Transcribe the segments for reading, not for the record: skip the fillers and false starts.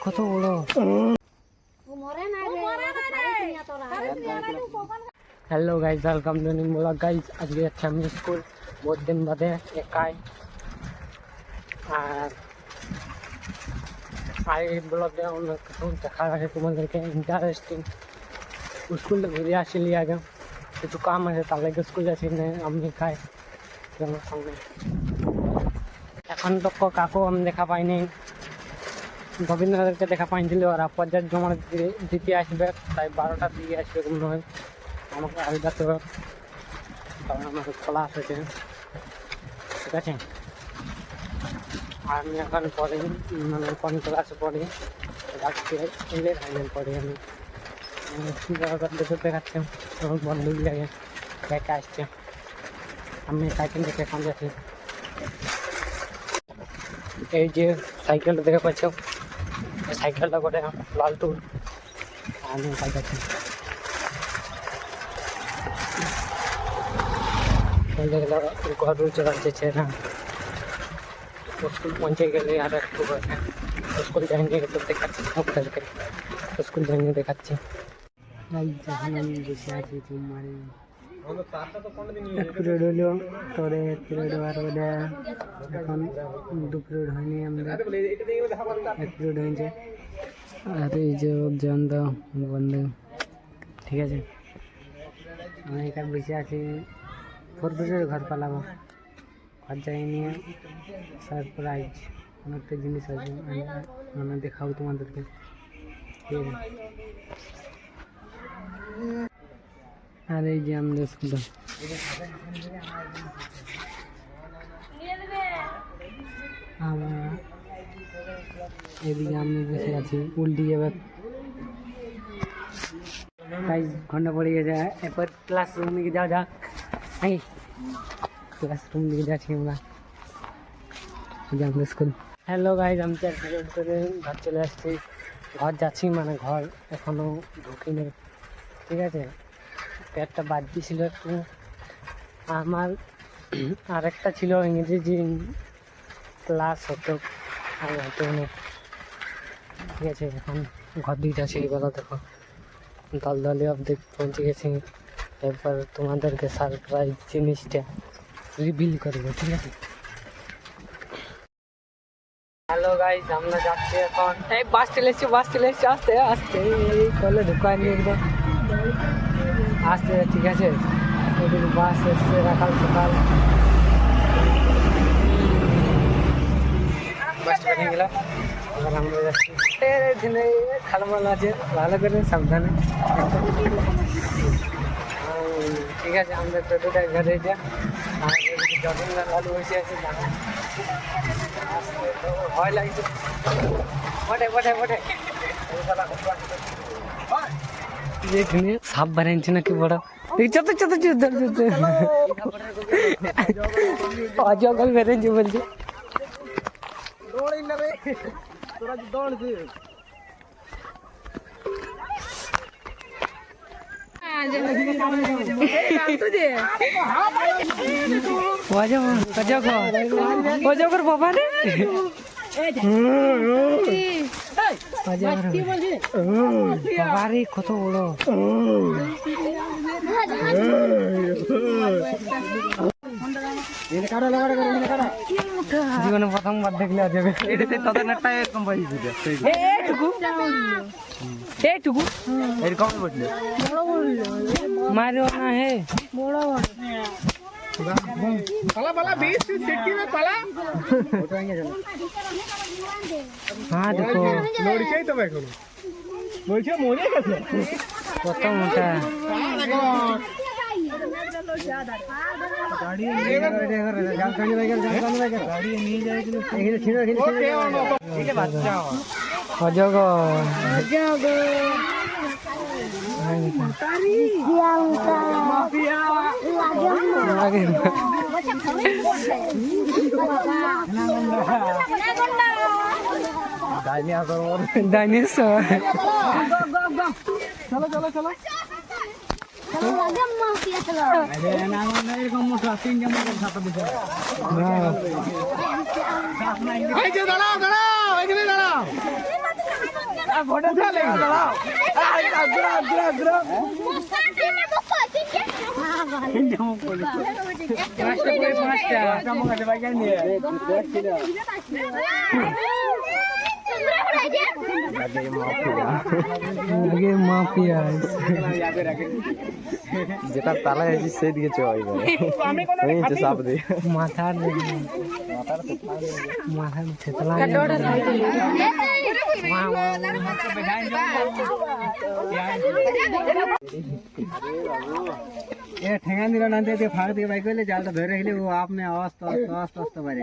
কত বড়। Hello guys, welcome to new blog guys. আজকে যাচ্ছি আমি স্কুল বহুত দিন বাদে একাই। আর এই ব্লগে অনেক কিছু দেখা আছে তোমাদেরকে ইন্টারেস্টিং। স্কুলটা ঘুরে আসলি আগে, কিছু কাম আছে তার লাগে স্কুল যাচ্ছি না আমি একাই আমার সঙ্গে। এখন তো কাকু আমি দেখা পাইনি, গোবিন্দকে দেখা পাইছিল। আর পর্যায় জমা দিতে আসবে, তাই 12টার দিকে আসবে মনে হয়। আমাকে আলগাতে হবে, কারণ আমাকে ক্লাস আছে, ঠিক আছে। আর আমি এখন পড়ি, মানে কোন ক্লাসে পড়ি যাচ্ছি, ফাইনাল পড়ি আমি। দেখাচ্ছি আমার বন্ধুগুলি লাগে একা আসছে, আমি সাইকেল থেকে এখন যাচ্ছি। এই যে সাইকেলটা দেখে পাচ্ছ, সাইকেলটা করে লালটুর আমি যাচ্ছি। ঘর চলে যাচ্ছে না, স্কুল পৌঁছে গেলে আর একটু স্কুল যাইনি তো দেখাচ্ছি, স্কুল যাইনি দেখাচ্ছি। যখন আমি বসে আছি তোমার এক পিরিয়ড হলো, তোরে পিরিয়ড হওয়ার পরে এখন 2 পিরিয়ড হয়নি, আমরা 1 পিরিয়ড হয়েছে। আর এই যে জয়ন্ত বন্ধু, ঠিক আছে। আমি এখানে বসে আছি, 4 পিরিয়ড ঘর পালাবো, ঘর যাই নিয়ে সারপ্রাইজ অনেকটা জিনিস আছে, মানে দেখাবো তোমাদেরকে, ঠিক আছে। আর এই যে আমাদের স্কুল, এদিকে আমি বসে আছি উল্টি এবার ঘন্টা পড়ে গেছে। এরপর ক্লাসরুম দিকে যাওয়া যাক, ক্লাসরুম দিকে যাচ্ছি আমরা, আমাদের স্কুল। হ্যালো গাইজ, আমি 4 পিরিয়ড করে ঘর চলে আসছি, ঘর যাচ্ছি, মানে ঘর এখনো ঢুকিনি, ঠিক আছে। পেটটা বাদ দিয়েছিল একটু, আমার আরেকটা ছিল ইংরেজি ক্লাস হতো, আর হতো না, ঠিক আছে। এখন ঘর দিতে আসি, বলো দেখো দলদলি অবধি পৌঁছে গেছি। এরপর তোমাদেরকে সারপ্রাইজ জিনিসটা রিভিল করবো, ঠিক আছে। হ্যালো গাইজ, আমরা যাচ্ছি এখন, এই বাস চলে এসছি আস্তে আস্তে, এই কলে ঢুকায়নি একদম আসতে, ঠিক আছে। ওদিকে বাস এসছে সকাল সকাল, বাসটা বেরিয়ে গেলাম। এবার আমরা যাচ্ছি, খালমাল আছে, ভালো করে সাবধানে, ঠিক আছে। আমাদের টোটোটাই ঘরে যা, আর জটিল লালু বসে আছে, ভয় লাগছে, এখানে সাপ বাড়াইছে নাকি বড়, অজগল বেড়েছে বলছে। অজগর বাবা রে, বাবারে কত বড়। জীবনে প্রথমবার দেখলে এরকম মারিও না হে, হ্যাঁ দেখো কত মোটা। ডাইনোসর, চলো চলো চলো, এরকম মোটা 3 টা মোটা ছাতা দিতে এই যে দাঁড়াও দাঁড়াও এখানে দাঁড়াও ভোটে চলে দাঁড়াও মাফিয়া যেটা তালায় আছে সেই দিকে চল চাপ দিয়ে মাথার থেতলা ঠেঙা দিল না দিয়ে ফাড় দিয়ে বাইক করলে জালটা ধরে রাখলে ও আপনি আওয়াজ তো আস্তে আস্তে পারে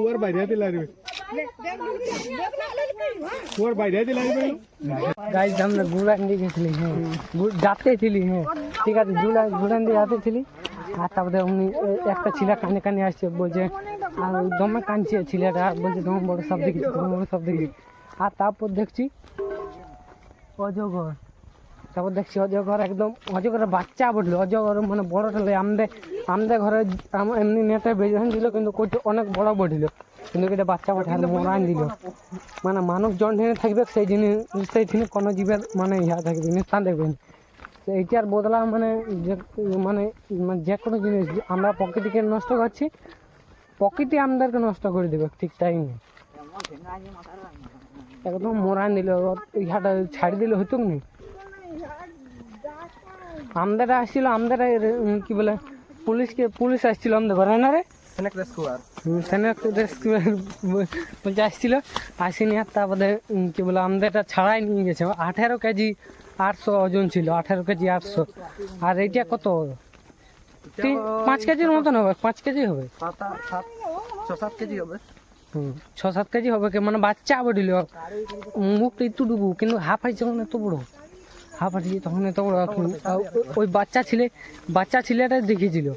ওর বাইরে দিলা রে ওর বাইরে দিলা রে গাইজ আমরা গুড়ান্ডি গেছিলি হ্যাঁ যাতে ছিলি হ্যাঁ ঠিক আছে গুড়ান্ডি যাতে ছিলি আর তারপরে উনি একটা ছেলে কানে কানে আসছে বলছে আর দমে কাঁদছে ছেলেটা বলছে তোমার বড় সব দেখেছি তোমার বড় সব দেখেছি আর তারপর দেখছি অজগর তারপর দেখছি অজগর একদম অজগরের বাচ্চা বললো অজগর মানে বড়টা আমাদের ঘরে এমনি নেটে বেজান দিল কিন্তু অনেক বড় বড়িল কিন্তু এটা বাচ্চা পাঠা মরান দিল মানে মানুষ জন থাকবে সেই জিনিস সেইখানে কোনো জীবের মানে ইয়া থাকবে নিস্তান দেখবেন এইটার বদলা মানে যে কোনো জিনিস আমরা প্রকৃতিকে নষ্ট করছি প্রকৃতি আমাদেরকে নষ্ট করে দেবে ঠিক টাইমে একদম মরান দিল ইহাটা ছাড়ি দিলে হতো না আমাদের আসছিল আমাদের কি বলে পুলিশ আসছিল আমাদের ঘরে না রে বলছে আসছিল আসিনি আর তারপরে কি বলে আমাদের এটা ছাড়াই নিয়ে গেছে 18 কেজি 800 ওজন ছিল 18 কেজি 800 আর এইটা কত 5 কেজির মতন হবে 5 কেজি হবে 6-7 কেজি হবে 6-7 কেজি হবে মানে বাচ্চা বডিল মুখটা একটু ডুবু কিন্তু হাফ হয়েছে মানে এত বড় হাফ আছে তখন এত বড় এখন ওই বাচ্চা ছেলেটা দেখিয়েছিল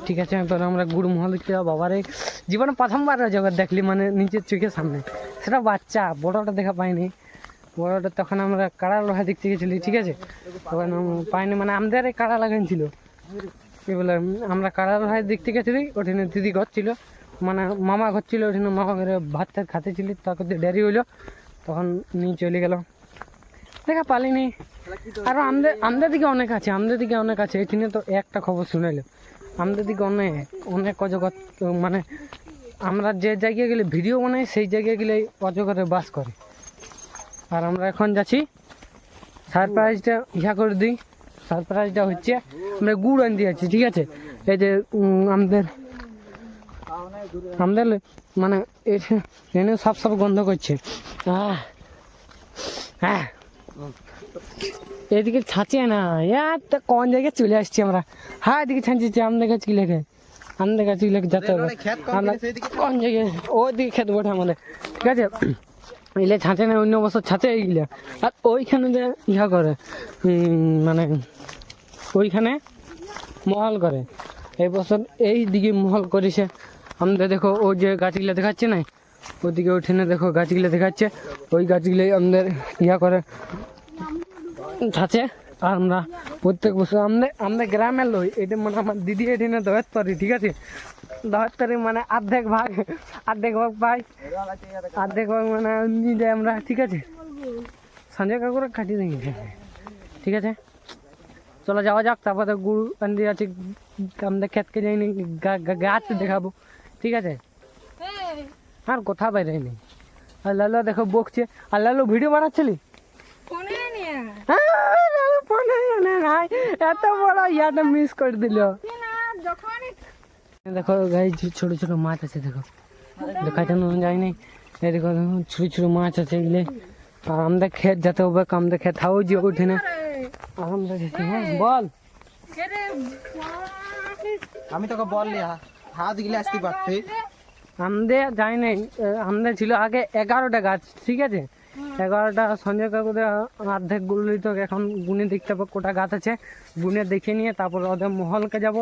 ঠিক আছে এবার আমরা গুড় মহল বাবারে জীবনে প্রথমবার জগৎ দেখলি মানে নিজের চোখের সামনে সেটা বাচ্চা বড়টা দেখা পাইনি বড়টা তখন আমরা কাড়া লোহা দেখতে গেছিলি ঠিক আছে তখন পাইনি মানে আমাদের কাড়া লাগাইছিল কি বলে আমরা কাড়া লোহায় দেখতে গেছিলি ওখানে দিদি ঘর ছিল মানে মামা ঘর ছিল ওখানে মামা ঘরে ভাত খাতে ছিলি তারপর দেরি হইলো তখন নিয়ে চলে গেল দেখা পালিনি আরো আমাদের দিকে অনেক আছে এখানে তো একটা খবর শুনেলো আমাদের দিকে অনেক অজগর মানে আমরা যে জায়গায় গেলে ভিডিও বানাই সেই জায়গায় গেলে অজগরে বাস করে আর আমরা এখন যাচ্ছি সারপ্রাইজটা ইহা করে দিই সারপ্রাইজটা হচ্ছে আমরা গুড় আনতে যাচ্ছি ঠিক আছে এই যে আমাদের মানে এনে সব গন্ধ করছে হ্যাঁ এদিকে ছাঁচে না তো কোন জায়গায় চলে আসছি আমরা হ্যাঁ এদিকে ছাঁচেছি আমাদের কাছে লেগে যেতে হবে আমরা কোন জায়গায় ওইদিকে খেতে বটে আমাদের ঠিক আছে এলে ছাঁচে না অন্য বছর ছাঁচে এইগুলো আর ওইখানে যে ইহা করে মানে ওইখানে মহল করে এই বছর এই দিকে মহল করেছে আমাদের দেখো ওই যে গাছগুলো দেখাচ্ছে না ওইদিকে ওইখানে দেখো গাছগুলো দেখাচ্ছে ওই গাছগুলোই আমাদের ইয়া করে ছাঁচে আর আমরা প্রত্যেক বছর আমাদের গ্রামের লই এটা মানে আমার দিদি এখানে দহের তরি ঠিক আছে দহের তরি মানে অর্ধেক ভাগ পাই অর্ধেক ভাগ মানে নিয়ে যাই আমরা ঠিক আছে সঞ্জয় কাকুরা কাটিয়ে দিয়েছে ঠিক আছে চলো যাওয়া যাক তারপরে গুড় আনতে আছে আমাদের ক্ষেতকে যাইনি গাছ দেখাবো ঠিক আছে আর কোথা বাইরেনি আর লালু দেখো বকছে আর লালু ভিডিও বানাচ্ছিলি এত বড় ইয়াটা মিস করে দিল দেখো গাই ছোট ছোট মাছ আছে দেখো দেখানো যায়নি এই দেখো ছোট ছোট মাছ আছে এগুলো আর আমাদের ক্ষেত যেতে হবে আমাদের ক্ষেত হাও যে ওঠে না আমাদের হ্যাঁ বল আমি তোকে বললি হাত গিলে আসতে পারতে আমাদের যাই নাই আমাদের ছিল আগে 11টা গাছ ঠিক আছে 11টা সঞ্জয় কাকুদের অর্ধেক গুলি তো এখন গুনে দেখতে হবে কোটা গাছ আছে গুনে দেখে নিয়ে তারপর ওদের মহলকে যাব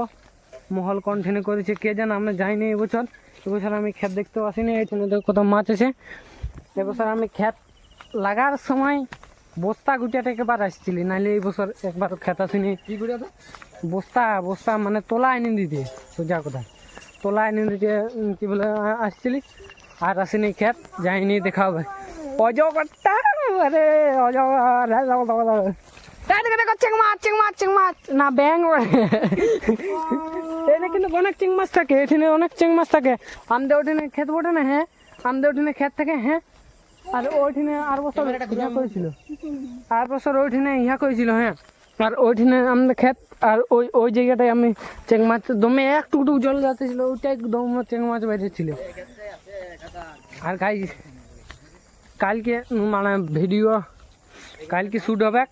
মহল কন্টিনিউ করেছে কে জানে আমরা যাইনি এবছর আমি ক্ষেত দেখতেও আসিনি এখানে কত মাছ আছে এবছর আমি ক্ষেত লাগার সময় বস্তা গুটিয়াটা একবার আসছিলি, নাহলে এই বছর একবার খেতা শুনি কি করে তো বস্তা বস্তা মানে তোলা এনে দিতে, সোজা কথা তোলা এনে দিতে কি বলে আসছিলি, আর আসেনি খেত যাইনি দেখা হবে অজগরটা, আরে অজগর চিং মাছ না ব্যাং এখানে কিন্তু অনেক চিং মাছ থাকে, এখানে অনেক চিং মাছ থাকে। আমাদের ওখানে খেত বটে না, হ্যাঁ আমাদের ওখানে খেত থাকে, হ্যাঁ। আর ওইখানে আর বছর ইহা করেছিল, আর বছর ওইখানে ইহা করেছিল, হ্যাঁ। আর ওইখানে আমাদের খেত, আর ওই ওই জায়গাটায় আমি চেং মাছ দমে এক টুকটুক জল যাতেছিল, ওইটাই দম চেং মাছ বেরিয়েছিল। আর গাই কালকে মানে ভিডিও কালকে শ্যুট হবে,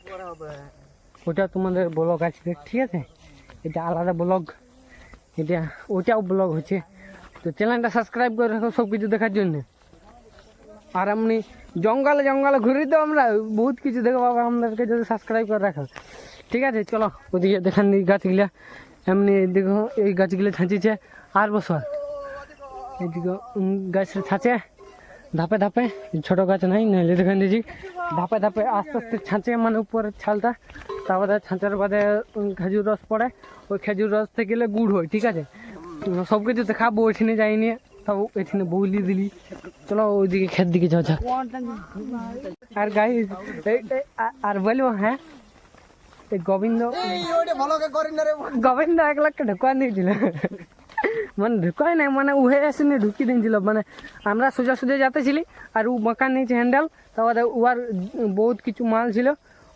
ওটা তোমাদের ব্লগ আসবে, ঠিক আছে। এটা আলাদা ব্লগ, এটা ওটাও ব্লগ হচ্ছে। তো চ্যানেলটা সাবস্ক্রাইব করে রাখো সব কিছু দেখার জন্য। আর এমনি জঙ্গলে জঙ্গলে ঘুরি তো আমরা বহুত কিছু দেখো বাবা, আমাদেরকে যদি সাবস্ক্রাইব করে রাখো, ঠিক আছে। চলো ওদিকে দেখান দিই গাছগুলা, এমনি দেখো এই গাছগুলো ছাঁচিছে আর বছর, এইদিকে গাছের ছাঁচে ধাপে ধাপে, ছোট গাছ নাই নাহলে দেখান দিয়েছি, ধাপে ধাপে আস্তে আস্তে ছাঁচে মানে উপরের ছালটা, তারপরে ছাঁচার বাদে খেজুর রস পড়ে, ওই খেজুর রস থেকে গেলে গুড় হয়, ঠিক আছে। সব কিছু দেখাবো, ওইখানে যাইনি তাও এখানে বইলি দিলি। চলো ওইদিকে খেত দিকে যাওয়া যাক। আর গাই আর বলবো, হ্যাঁ এই গোবিন্দ গোবিন্দ 1 লাখ ঢুকা দিয়েছিল, মানে ঢুকাই নাই মানে উহে আসেনি ঢুকি দিয়েছিল, মানে আমরা সোজা সোজা যাতেছিলি আর ও বাঁকা নিয়েছে হ্যান্ডেল, তারপরে ওর বহুত কিছু মাল ছিল,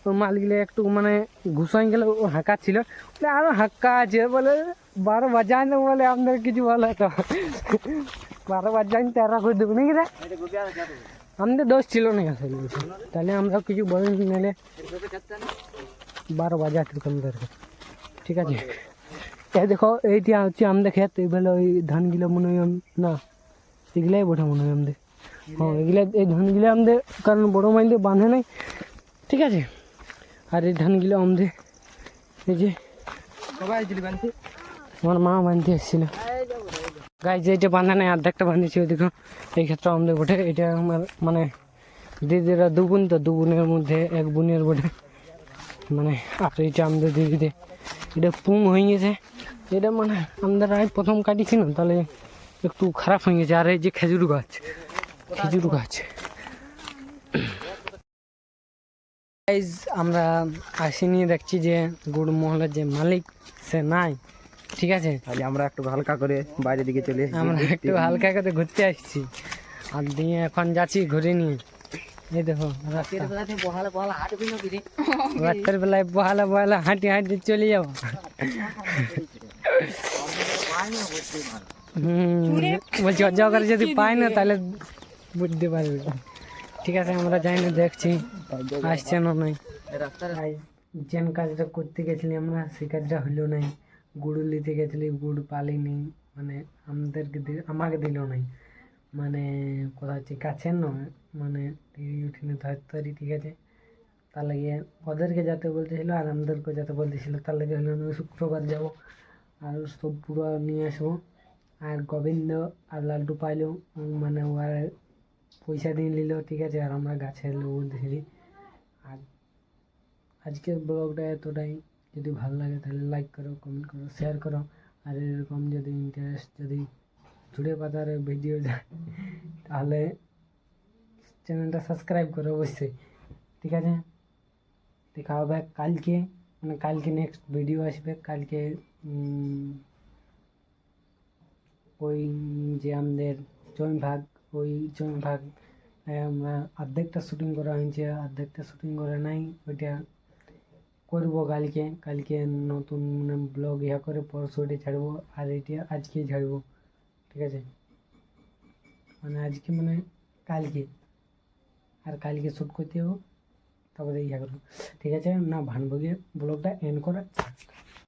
ওই মালগুলো একটু মানে ঘুষাই গেলে ও হাঁকা ছিল, বলে আরো হাঁকা আছে, বলে 12 বাজায় না, বলে আপনাদের কিছু বলে তো 12 বাজায় 13 করে দেবো নাকি রে, আমাদের দোষ ছিল না আসলে, তাহলে আমরা কিছু বলি নিলে 12 বাজাতে আমাদের, ঠিক আছে। এই দেখো এইটা হচ্ছে আমাদের খেত, এইবেলা ওই ধানগুলো মনে হয় না এগুলাই বোঝা মনে হয় আমাদের, হ্যাঁ এগুলা এই ধানগুলো আমাদের, কারণ বড়ো মাইন্ডে বাঁধে নাই, ঠিক আছে। আর এই ধানগুলো আমাদের এই যে আমার মা বাঁধতে এসেছিল, গাছ যেটা বাঁধা নেই অর্ধেকটা বাঁধেছি, ওই দেখো এই ক্ষেত্রে আমাদের বটে, এটা আমার মানে দিদিরা 2 বোন, তো 2 বোনের মধ্যে 1 বোনের বটে, মানে আর এটা আমাদের দিদিদের এটা পুম হয়ে গেছে, এটা মানে আমাদের আজ প্রথম কাটিছি না, তাহলে একটু খারাপ হয়ে গেছে। আর এই যে খেজুর গাছ আমরা আসি নিয়ে দেখছি যে গুড় মহলের যে মালিক সে নাই, ঠিক আছে। তাহলে আমরা একটু হালকা করে বাইরের দিকে চলে এসেছি, আমরা একটু হালকা করে ঘুরতে আসছি, আর দিয়ে এখন যাচ্ছি ঘুরে নিয়ে। এই দেখো রাতের বেলায় বহালা হাঁটি হাঁটি চলে যাবো, বলছি অজা করে যদি পাই না তাহলে বুঝতে পারবে, ঠিক আছে। আমরা যাই না দেখছি আসছে না নাই, যেন কাজটা করতে গেছিলি আমরা সেই কাজটা হলো নাই, গুড় নিতে গেছিলি গুড় পালিনি, মানে আমাকে দিল নাই, মানে কথা হচ্ছে কাছের নয়, মানে উঠিনি ধরতে, ঠিক আছে। তার লাগে ওদেরকে যেতে বলতেছিল আর আমাদেরকে যেতে বলতেছিল, তার লাগে হলো আমি শুক্রবার যাবো আর সব পুরো নিয়ে আসবো। আর গোবিন্দ আর লালটু পাইলেও মানে ওর পয়সা দিয়ে নিল, ঠিক আছে। আর আমরা গাছের লোক দেখি। আর আজকের ব্লগটা এতটাই, যদি ভালো লাগে তাহলে লাইক করো, কমেন্ট করো, শেয়ার করো। আর এরকম যদি ইন্টারেস্ট যদি ঝুড়ে পাতার ভিডিও যায় তাহলে চ্যানেলটা সাবস্ক্রাইব করো অবশ্যই, ঠিক আছে। দেখা হবে কালকে, মানে কালকে নেক্সট ভিডিও আসবে কালকে, ওই যে আমাদের জয়ভাগ, ওই জয়ভাগ আমরা অর্ধেকটা শুটিং করা হয়েছে, অর্ধেকটা শুটিং করা নাই, ওইটা করবো কালকে নতুন ব্লগ ইয়া করে পরশু ওইটা ছাড়বো, আর এটা আজকেই ছাড়বো, ঠিক আছে। মানে আজকে মানে কালকে, আর কালকে শ্যুট করতে যাবো, তারপরে ইয়া করবো, ঠিক আছে। না ভানবো গিয়ে ব্লগটা এন্ড করা।